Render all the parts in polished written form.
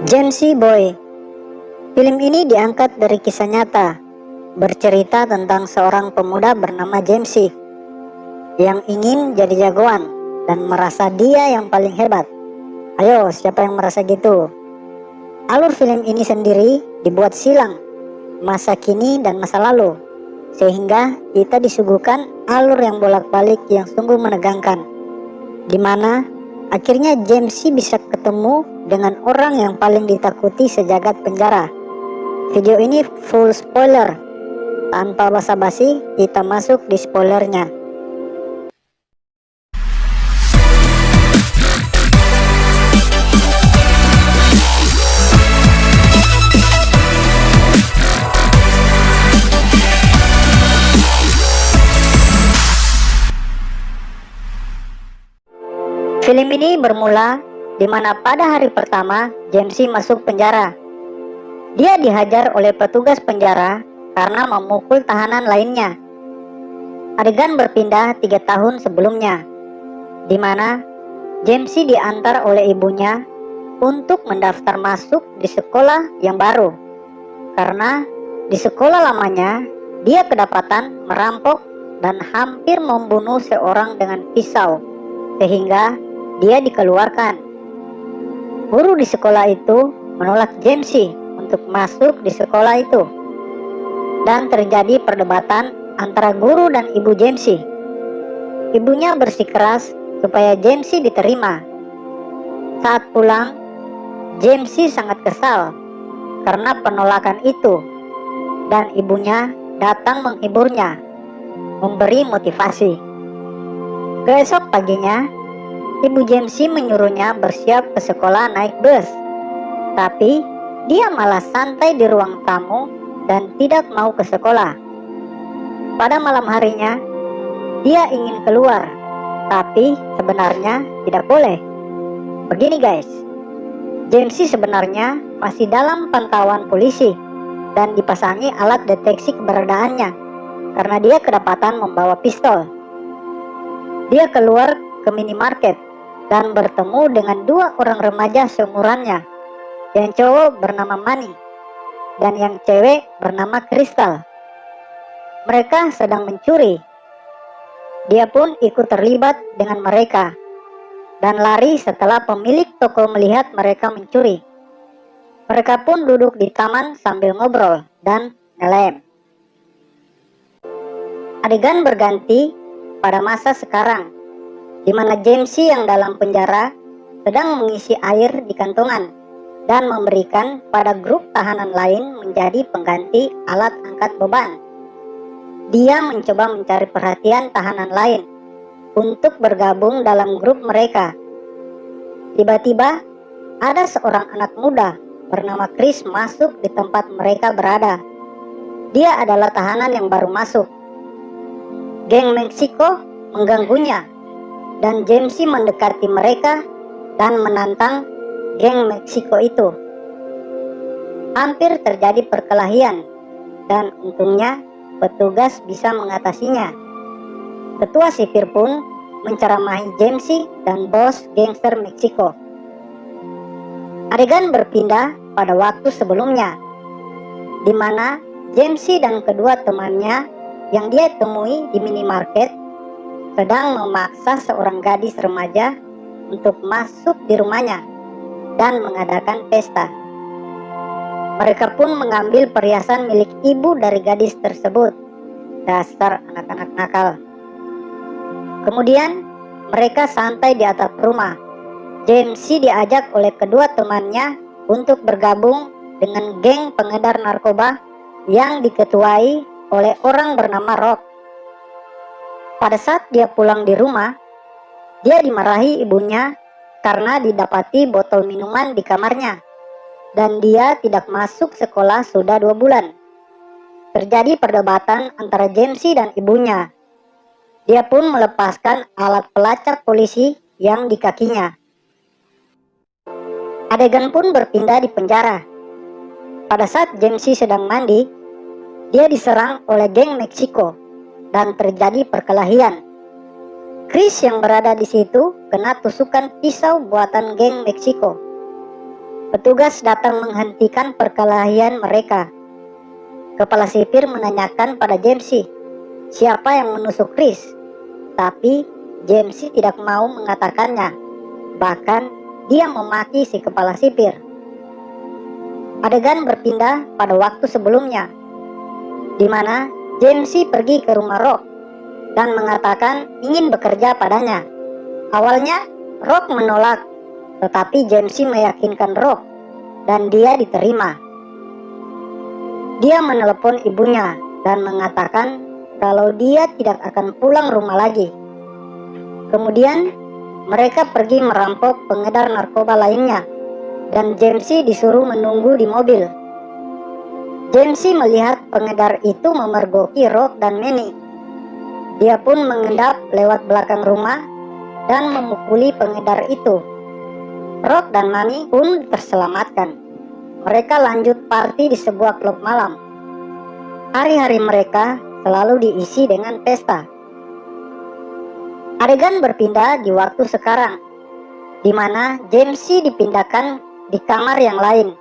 Jamesy Boy. Film ini diangkat dari kisah nyata, bercerita tentang seorang pemuda bernama Jamesy yang ingin jadi jagoan dan merasa dia yang paling hebat. Ayo, siapa yang merasa gitu? Alur film ini sendiri dibuat silang masa kini dan masa lalu, sehingga kita disuguhkan alur yang bolak-balik yang sungguh menegangkan, di mana akhirnya Jamesy bisa ketemu dengan orang yang paling ditakuti sejagat penjara. Video ini full spoiler. Tanpa basa-basi, kita masuk di spoilernya. Film ini bermula di mana pada hari pertama Jamesy masuk penjara. Dia dihajar oleh petugas penjara karena memukul tahanan lainnya. Adegan berpindah 3 tahun sebelumnya, di mana Jamesy diantar oleh ibunya untuk mendaftar masuk di sekolah yang baru. Karena di sekolah lamanya dia kedapatan merampok dan hampir membunuh seorang dengan pisau, sehingga dia dikeluarkan. Guru di sekolah itu menolak Jamesy untuk masuk di sekolah itu, dan terjadi perdebatan antara guru dan ibu Jamesy. Ibunya bersikeras supaya Jamesy diterima. Saat pulang, Jamesy sangat kesal karena penolakan itu, dan ibunya datang menghiburnya, memberi motivasi. Keesok paginya, ibu Jamesy menyuruhnya bersiap ke sekolah naik bus, tapi dia malah santai di ruang tamu dan tidak mau ke sekolah. Pada malam harinya, dia ingin keluar, tapi sebenarnya tidak boleh. Begini guys, Jamesy sebenarnya masih dalam pantauan polisi dan dipasangi alat deteksi keberadaannya karena dia kedapatan membawa pistol. Dia keluar ke minimarket dan bertemu dengan 2 orang remaja seumurannya. Yang cowok bernama Manny dan yang cewek bernama Crystal. Mereka sedang mencuri. Dia pun ikut terlibat dengan mereka dan lari setelah pemilik toko melihat mereka mencuri. Mereka pun duduk di taman sambil ngobrol dan ngelem. Adegan berganti pada masa sekarang, di mana Jamesy yang dalam penjara sedang mengisi air di kantongan dan memberikan pada grup tahanan lain menjadi pengganti alat angkat beban. Dia mencoba mencari perhatian tahanan lain untuk bergabung dalam grup mereka. Tiba-tiba ada seorang anak muda bernama Chris masuk di tempat mereka berada. Dia adalah tahanan yang baru masuk. Geng Meksiko mengganggunya, dan Jamesy mendekati mereka dan menantang geng Meksiko itu. Hampir terjadi perkelahian, dan untungnya petugas bisa mengatasinya. Ketua sipir pun menceramahi Jamesy dan bos gangster Meksiko. Adegan berpindah pada waktu sebelumnya, di mana Jamesy dan kedua temannya yang dia temui di minimarket sedang memaksa seorang gadis remaja untuk masuk di rumahnya dan mengadakan pesta. Mereka pun mengambil perhiasan milik ibu dari gadis tersebut. Dasar anak-anak nakal. Kemudian mereka santai di atap rumah. Jamesy diajak oleh kedua temannya untuk bergabung dengan geng pengedar narkoba yang diketuai oleh orang bernama Rock. Pada saat dia pulang di rumah, dia dimarahi ibunya karena didapati botol minuman di kamarnya, dan dia tidak masuk sekolah sudah 2 bulan. Terjadi perdebatan antara Jamesy dan ibunya. Dia pun melepaskan alat pelacak polisi yang di kakinya. Adegan pun berpindah di penjara. Pada saat Jamesy sedang mandi, dia diserang oleh geng Meksiko dan terjadi perkelahian. Chris yang berada di situ kena tusukan pisau buatan geng Meksiko. Petugas datang menghentikan perkelahian mereka. Kepala sipir menanyakan pada Jamesy, siapa yang menusuk Chris? Tapi Jamesy tidak mau mengatakannya. Bahkan dia memaki si kepala sipir. Adegan berpindah pada waktu sebelumnya, di mana Jamesy pergi ke rumah Rock dan mengatakan ingin bekerja padanya. Awalnya Rock menolak, tetapi Jamesy meyakinkan Rock dan dia diterima. Dia menelepon ibunya dan mengatakan kalau dia tidak akan pulang rumah lagi. Kemudian mereka pergi merampok pengedar narkoba lainnya dan Jamesy disuruh menunggu di mobil. Jamesy melihat pengedar itu memergoki Rock dan Manny. Dia pun mengendap lewat belakang rumah dan memukuli pengedar itu. Rock dan Manny pun terselamatkan. Mereka lanjut party di sebuah klub malam. Hari-hari mereka selalu diisi dengan pesta. Adegan berpindah di waktu sekarang, di mana Jamesy dipindahkan di kamar yang lain,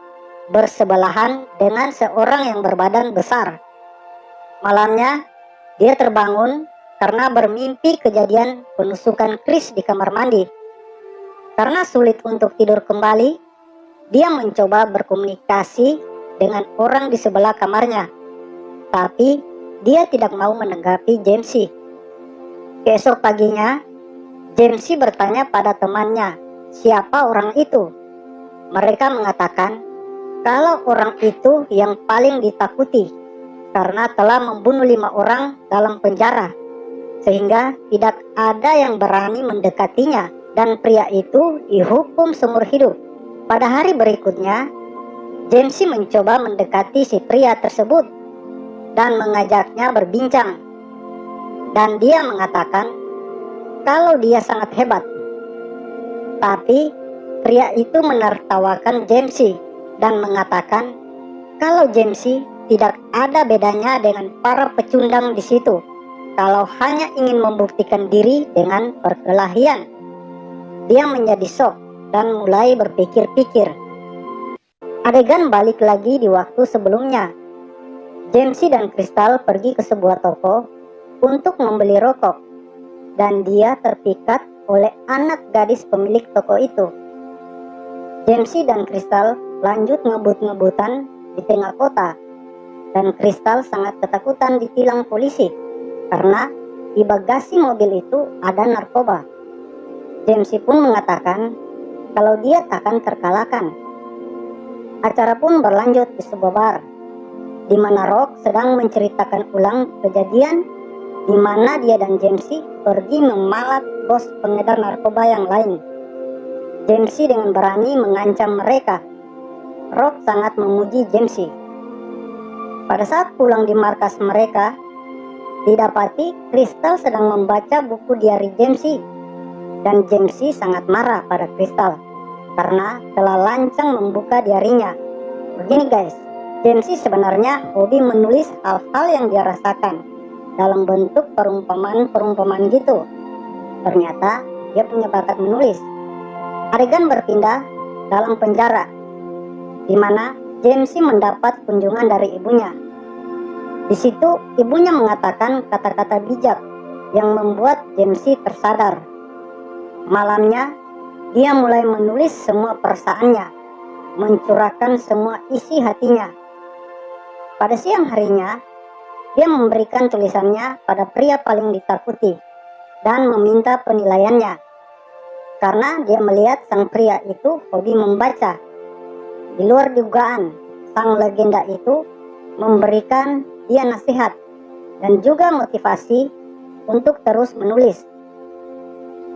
bersebelahan dengan seorang yang berbadan besar. Malamnya, dia terbangun karena bermimpi kejadian penusukan Chris di kamar mandi. Karena sulit untuk tidur kembali, dia mencoba berkomunikasi dengan orang di sebelah kamarnya. Tapi dia tidak mau menanggapi Jamesy. Keesok paginya, Jamesy bertanya pada temannya, siapa orang itu? Mereka mengatakan kalau orang itu yang paling ditakuti karena telah membunuh 5 orang dalam penjara, sehingga tidak ada yang berani mendekatinya dan pria itu dihukum seumur hidup. Pada hari berikutnya, Jamesy mencoba mendekati si pria tersebut dan mengajaknya berbincang. Dan dia mengatakan kalau dia sangat hebat. Tapi pria itu menertawakan Jamesy dan mengatakan kalau Jamesy tidak ada bedanya dengan para pecundang di situ, kalau hanya ingin membuktikan diri dengan perkelahian. Dia menjadi shock dan mulai berpikir-pikir. Adegan balik lagi di waktu sebelumnya. Jamesy dan Crystal pergi ke sebuah toko untuk membeli rokok, dan dia terpikat oleh anak gadis pemilik toko itu. Jamesy dan Crystal lanjut ngebut-ngebutan di tengah kota, dan Crystal sangat ketakutan ditilang polisi karena di bagasi mobil itu ada narkoba. Jamesy pun mengatakan kalau dia takkan terkalahkan. Acara pun berlanjut di sebuah bar, di mana Rock sedang menceritakan ulang kejadian di mana dia dan Jamesy pergi memalak bos pengedar narkoba yang lain. Jamesy dengan berani mengancam mereka. Rock sangat memuji Jamesy. Pada saat pulang di markas mereka, didapati Crystal sedang membaca buku diari Jamesy, dan Jamesy sangat marah pada Crystal karena telah lancang membuka diarinya. Begini guys, Jamesy sebenarnya hobi menulis hal-hal yang dia rasakan dalam bentuk perumpamaan-perumpamaan gitu. Ternyata dia punya bakat menulis. Adegan berpindah dalam penjara, di mana Jamesy mendapat kunjungan dari ibunya. Di situ ibunya mengatakan kata-kata bijak yang membuat Jamesy tersadar. Malamnya, dia mulai menulis semua perasaannya, mencurahkan semua isi hatinya. Pada siang harinya, dia memberikan tulisannya pada pria paling ditakuti dan meminta penilaiannya. Karena dia melihat sang pria itu hobi membaca. Di luar dugaan, sang legenda itu memberikan dia nasihat dan juga motivasi untuk terus menulis.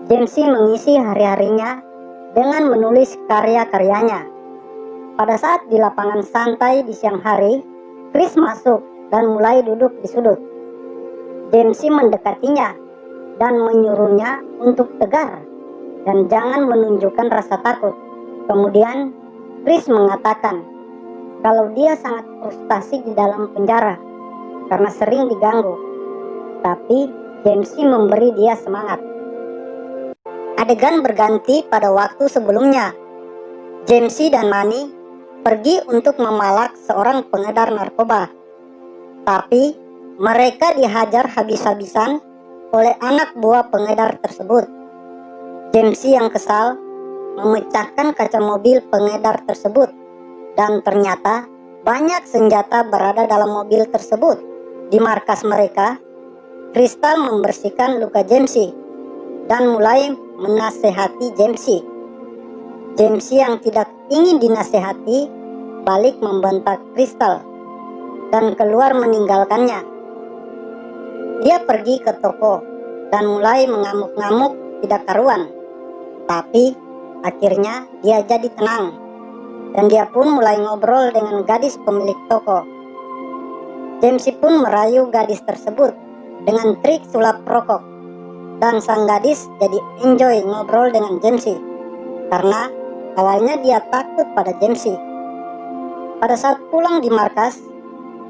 Jamesy mengisi hari-harinya dengan menulis karya-karyanya. Pada saat di lapangan santai di siang hari, Chris masuk dan mulai duduk di sudut. Jamesy mendekatinya dan menyuruhnya untuk tegar dan jangan menunjukkan rasa takut. Kemudian Chris mengatakan kalau dia sangat frustasi di dalam penjara karena sering diganggu. Tapi Jamesy memberi dia semangat. Adegan berganti pada waktu sebelumnya. Jamesy dan Manny pergi untuk memalak seorang pengedar narkoba. Tapi mereka dihajar habis-habisan oleh anak buah pengedar tersebut. Jamesy yang kesal memecahkan kaca mobil pengedar tersebut, dan ternyata banyak senjata berada dalam mobil tersebut. Di markas mereka, Crystal membersihkan luka Jamesy dan mulai menasehati Jamesy. Jamesy yang tidak ingin dinasehati balik membentak Crystal dan keluar meninggalkannya. Dia pergi ke toko dan mulai mengamuk-ngamuk tidak karuan. Tapi akhirnya dia jadi tenang, dan dia pun mulai ngobrol dengan gadis pemilik toko. Jamesy pun merayu gadis tersebut dengan trik sulap rokok, dan sang gadis jadi enjoy ngobrol dengan Jamesy karena awalnya dia takut pada Jamesy. Pada saat pulang di markas,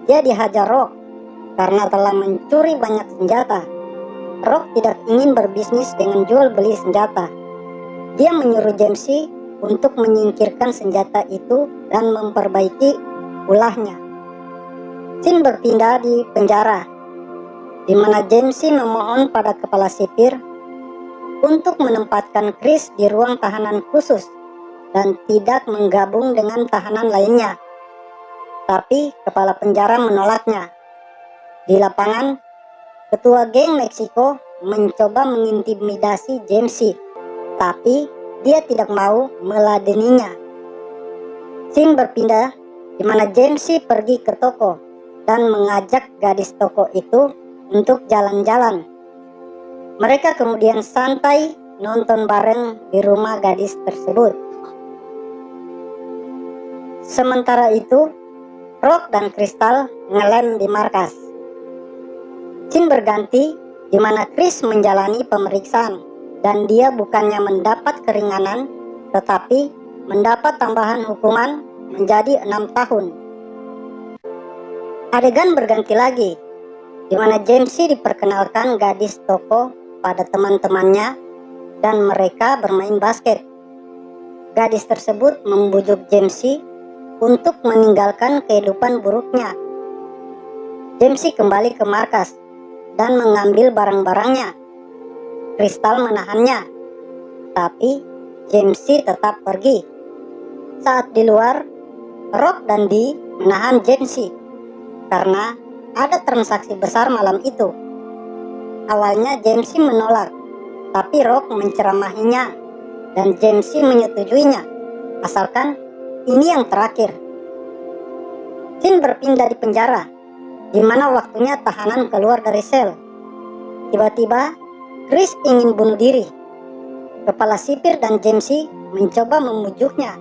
dia dihajar Rock karena telah mencuri banyak senjata. Rock tidak ingin berbisnis dengan jual beli senjata. Dia menyuruh Jamesy untuk menyingkirkan senjata itu dan memperbaiki ulahnya. Scene berpindah di penjara, di mana Jamesy memohon pada kepala sipir untuk menempatkan Chris di ruang tahanan khusus dan tidak menggabung dengan tahanan lainnya. Tapi kepala penjara menolaknya. Di lapangan, ketua geng Meksiko mencoba mengintimidasi Jamesy, tapi dia tidak mau meladeninya. Scene berpindah di mana Jamesy pergi ke toko dan mengajak gadis toko itu untuk jalan-jalan. Mereka kemudian santai nonton bareng di rumah gadis tersebut. Sementara itu, Rock dan Crystal ngelem di markas. Scene berganti di mana Chris menjalani pemeriksaan dan dia bukannya mendapat keringanan, tetapi mendapat tambahan hukuman menjadi 6 tahun. Adegan berganti lagi, di mana Jamesy diperkenalkan gadis toko pada teman-temannya dan mereka bermain basket. Gadis tersebut membujuk Jamesy untuk meninggalkan kehidupan buruknya. Jamesy kembali ke markas dan mengambil barang-barangnya. Crystal menahannya, tapi Jamesy tetap pergi. Saat di luar, Rock dan Dee menahan Jamesy karena ada transaksi besar malam itu. Awalnya Jamesy menolak, tapi Rock menceramahinya dan Jamesy menyetujuinya, asalkan ini yang terakhir. Scene berpindah di penjara, di mana waktunya tahanan keluar dari sel. Tiba-tiba, Chris ingin bunuh diri. Kepala sipir dan Jamesy mencoba memujuknya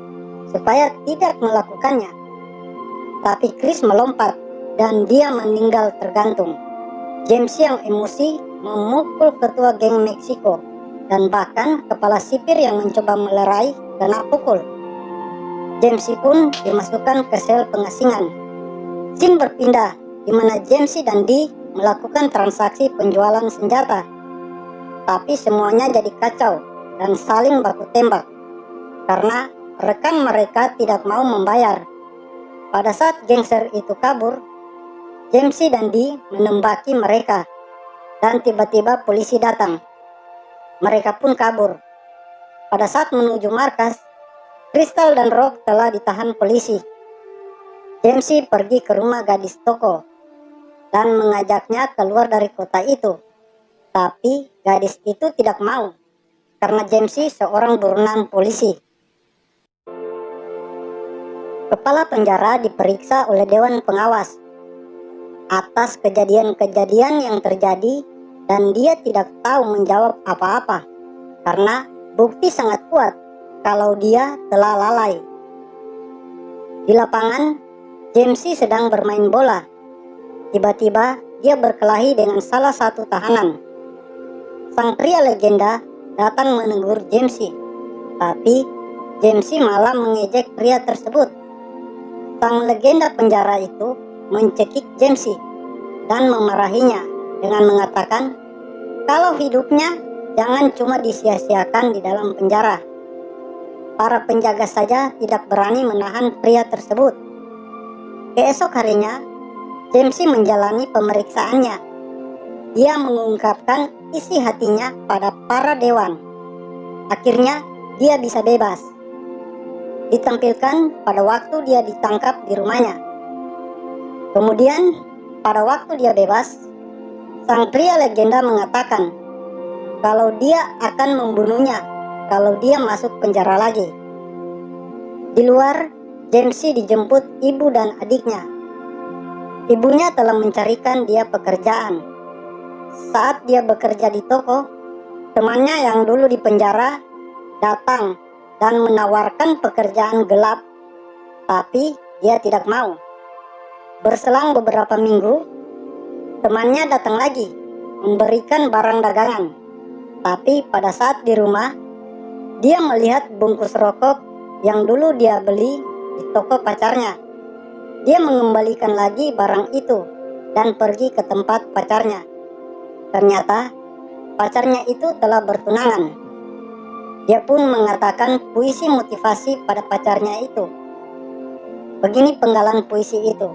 supaya tidak melakukannya. Tapi Chris melompat dan dia meninggal tergantung. Jamesy yang emosi memukul ketua geng Meksiko dan bahkan kepala sipir yang mencoba melerai kena pukul. Jamesy pun dimasukkan ke sel pengasingan. Scene berpindah di mana Jamesy dan Dee melakukan transaksi penjualan senjata. Tapi semuanya jadi kacau dan saling baku tembak karena rekan mereka tidak mau membayar. Pada saat gangster itu kabur, Jamesy dan Dee menembaki mereka dan tiba-tiba polisi datang. Mereka pun kabur. Pada saat menuju markas, Crystal dan Rock telah ditahan polisi. Jamesy pergi ke rumah gadis toko dan mengajaknya keluar dari kota itu. Tapi gadis itu tidak mau karena Jamesy seorang buronan polisi. Kepala penjara diperiksa oleh Dewan Pengawas atas kejadian-kejadian yang terjadi dan dia tidak tahu menjawab apa-apa karena bukti sangat kuat kalau dia telah lalai. Di lapangan, Jamesy sedang bermain bola. Tiba-tiba dia berkelahi dengan salah satu tahanan. Sang pria legenda datang menegur Jamesy, tapi Jamesy malah mengejek pria tersebut. Sang legenda penjara itu mencekik Jamesy dan memarahinya dengan mengatakan kalau hidupnya jangan cuma disia-siakan di dalam penjara. Para penjaga saja tidak berani menahan pria tersebut. Keesok harinya, James menjalani pemeriksaannya. Dia mengungkapkan isi hatinya pada para dewan. Akhirnya, dia bisa bebas. Ditampilkan pada waktu dia ditangkap di rumahnya. Kemudian, pada waktu dia bebas, sang pria legenda mengatakan kalau dia akan membunuhnya kalau dia masuk penjara lagi. Di luar, James dijemput ibu dan adiknya. Ibunya telah mencarikan dia pekerjaan. Saat dia bekerja di toko, temannya yang dulu di penjara datang dan menawarkan pekerjaan gelap, tapi dia tidak mau. Berselang beberapa minggu, temannya datang lagi, memberikan barang dagangan. Tapi pada saat di rumah, dia melihat bungkus rokok yang dulu dia beli di toko pacarnya. Dia mengembalikan lagi barang itu dan pergi ke tempat pacarnya. Ternyata, pacarnya itu telah bertunangan. Dia pun mengatakan puisi motivasi pada pacarnya itu. Begini penggalan puisi itu.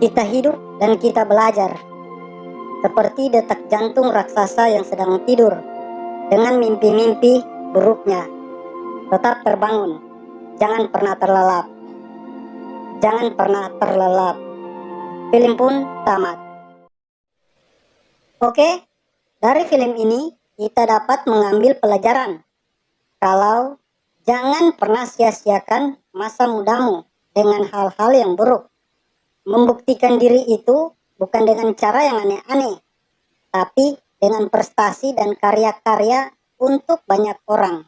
Kita hidup dan kita belajar. Seperti detak jantung raksasa yang sedang tidur. Dengan mimpi-mimpi buruknya. Tetap terbangun. Jangan pernah terlelap. Jangan pernah terlelap. Film pun tamat. Oke, dari film ini kita dapat mengambil pelajaran kalau jangan pernah sia-siakan masa mudamu dengan hal-hal yang buruk. Membuktikan diri itu bukan dengan cara yang aneh-aneh, tapi dengan prestasi dan karya-karya untuk banyak orang.